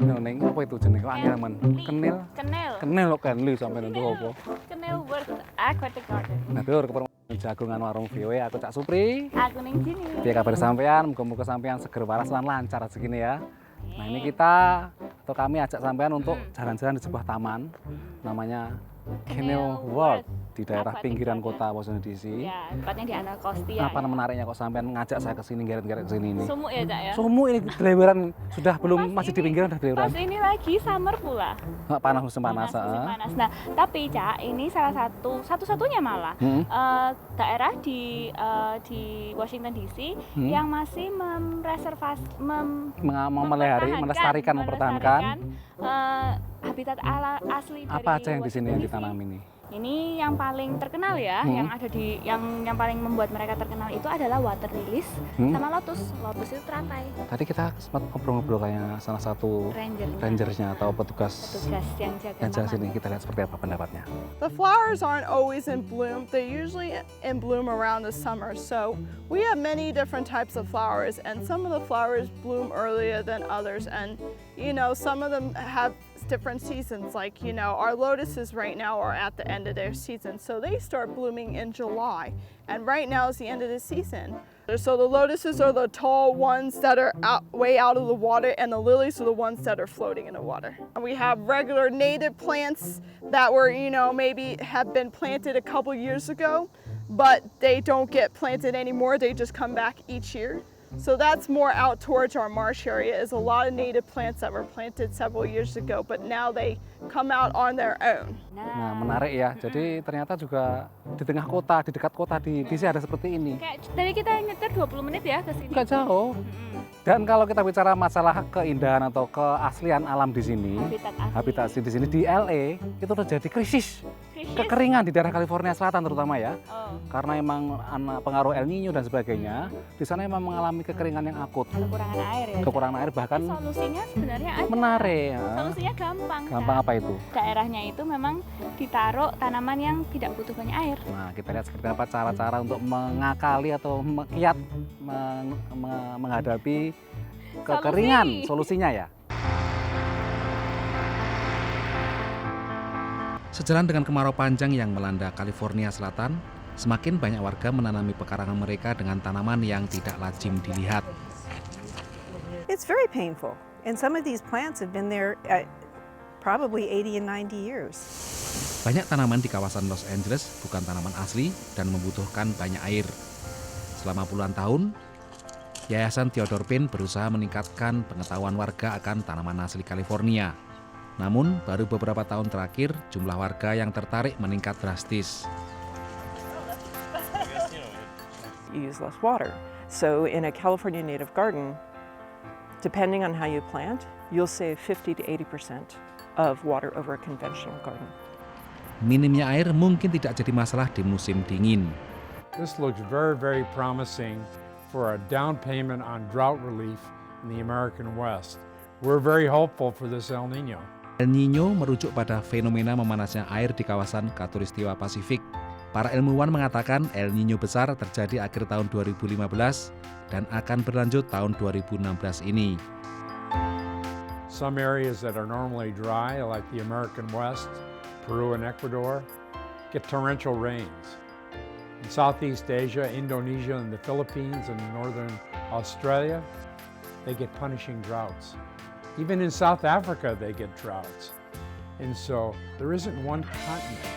Neng apa itu jenenge kok angel men? Kenil. Kenil. Kenil kok kenli sampe nang apa? Kenil World Aquatic Garden. Nah, tur keperluan jagungan warung VW aku Cak Supri. Aku ning sini. Piye kabar sampean? Muga-muga sampean seger waras lan lancar segini ya. Nah, ini kita atau kami ajak sampean untuk jalan-jalan di sebuah taman namanya Kenil World di daerah pinggiran kota Washington DC. Ya, tempatnya di Anacostia. Apa menariknya kok sampean ngajak saya ke sini, geret-geret ke sini ini? Sumuk ya, Cak ya? Sumuk ini deliveran sudah belum masih di pinggiran udah deliveran. Pas ini lagi summer pula. Panas musim panas. Panas. Nah, tapi Cak, ini salah satu-satunya malah daerah di Washington DC yang masih melestarikan, mempertahankan habitat asli dari apa aja yang di sini yang Washington ditanam DC. ini? Ini yang paling terkenal ya, yang ada di yang paling membuat mereka terkenal itu adalah water lilies sama lotus. Lotus itu teratai. Tadi kita sempat ngobrol-ngobrol kayak salah satu rangernya atau petugas yang jaga sini. Kita lihat seperti apa pendapatnya. The flowers aren't always in bloom. They're usually in bloom around the summer. So we have many different types of flowers, and some of the flowers bloom earlier than others. And some of them have different seasons. Like our lotuses right now are at the end of their season, so they start blooming in July. And right now is the end of the season. So the lotuses are the tall ones that are way out of the water, and the lilies are the ones that are floating in the water. And we have regular native plants that were, maybe have been planted a couple years ago, but they don't get planted anymore. They just come back each year. So that's more out towards our marsh area. Is a lot of native plants that were planted several years ago, but now they come out on their own. Nah, menarik ya. Jadi ternyata juga di tengah kota, di dekat kota di DC ada seperti ini. Kayak dari kita nyetir 20 menit ya ke sini. Enggak jauh. Dan kalau kita bicara masalah keindahan atau keaslian alam di sini, habitat asli di sini di LA itu terjadi krisis. Kekeringan di daerah California Selatan terutama ya. Karena emang pengaruh El Nino dan sebagainya, di sana emang mengalami kekeringan yang akut. Kekurangan air ya. Kekurangan air bahkan solusinya sebenarnya ada. Menarik. Solusinya gampang. Gampang apa itu? Daerahnya itu memang ditaruh tanaman yang tidak butuh banyak air. Nah, kita lihat seperti apa cara-cara untuk mengakali atau kiat menghadapi kekeringan. Solusinya ya. Sejalan dengan kemarau panjang yang melanda California Selatan, semakin banyak warga menanami pekarangan mereka dengan tanaman yang tidak lazim dilihat. It's very painful, and some of these plants have been there probably 80 and 90 years. Banyak tanaman di kawasan Los Angeles bukan tanaman asli dan membutuhkan banyak air. Selama puluhan tahun, Yayasan Theodore Payne berusaha meningkatkan pengetahuan warga akan tanaman asli California. Namun, baru beberapa tahun terakhir, jumlah warga yang tertarik meningkat drastis. You use less water. So in a California native garden, depending on how you plant, you'll save 50 to 80% of water over a conventional garden. Minimnya air mungkin tidak jadi masalah di musim dingin. This looks very, very promising for a down payment on drought relief in the American West. We're very hopeful for this El Nino. El Nino merujuk pada fenomena memanasnya air di kawasan Khatulistiwa Pasifik. Para ilmuwan mengatakan El Nino besar terjadi akhir tahun 2015 dan akan berlanjut tahun 2016 ini. Some areas that are normally dry, like the American West, Peru and Ecuador, get torrential rains. In Southeast Asia, Indonesia and the Philippines and northern Australia, they get punishing droughts. Even in South Africa, they get droughts. And so there isn't one continent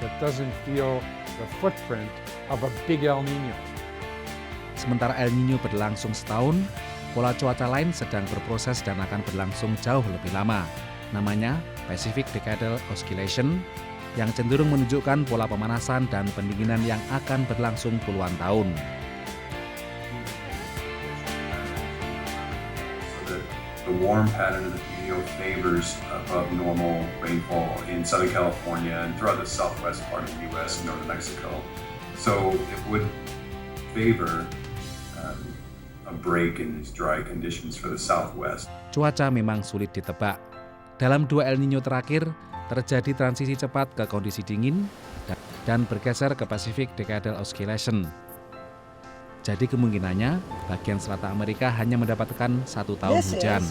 that doesn't feel the footprint of a big El Nino. Sementara El Nino berlangsung setahun, pola cuaca lain sedang berproses dan akan berlangsung jauh lebih lama. Namanya Pacific Decadal Oscillation, yang cenderung menunjukkan pola pemanasan dan pendinginan yang akan berlangsung puluhan tahun. The warm pattern of the PDO favors above normal rainfall in Southern California and throughout the southwest part of the U.S. and northern Mexico. So it would favor a break in these dry conditions for the southwest. Cuaca memang sulit ditebak. Dalam dua El Nino terakhir, terjadi transisi cepat ke kondisi dingin dan bergeser ke Pacific Decadal Oscillation. Jadi kemungkinannya bagian selatan Amerika hanya mendapatkan 1 tahun hujan.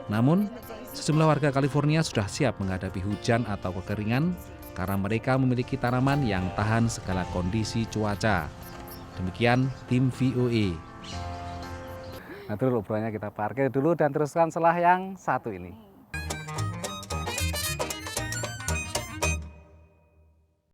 Namun, sejumlah warga California sudah siap menghadapi hujan atau kekeringan karena mereka memiliki tanaman yang tahan segala kondisi cuaca. Demikian tim VOA. Nah, dulu obrolannya kita parkir dulu dan teruskan setelah yang satu ini.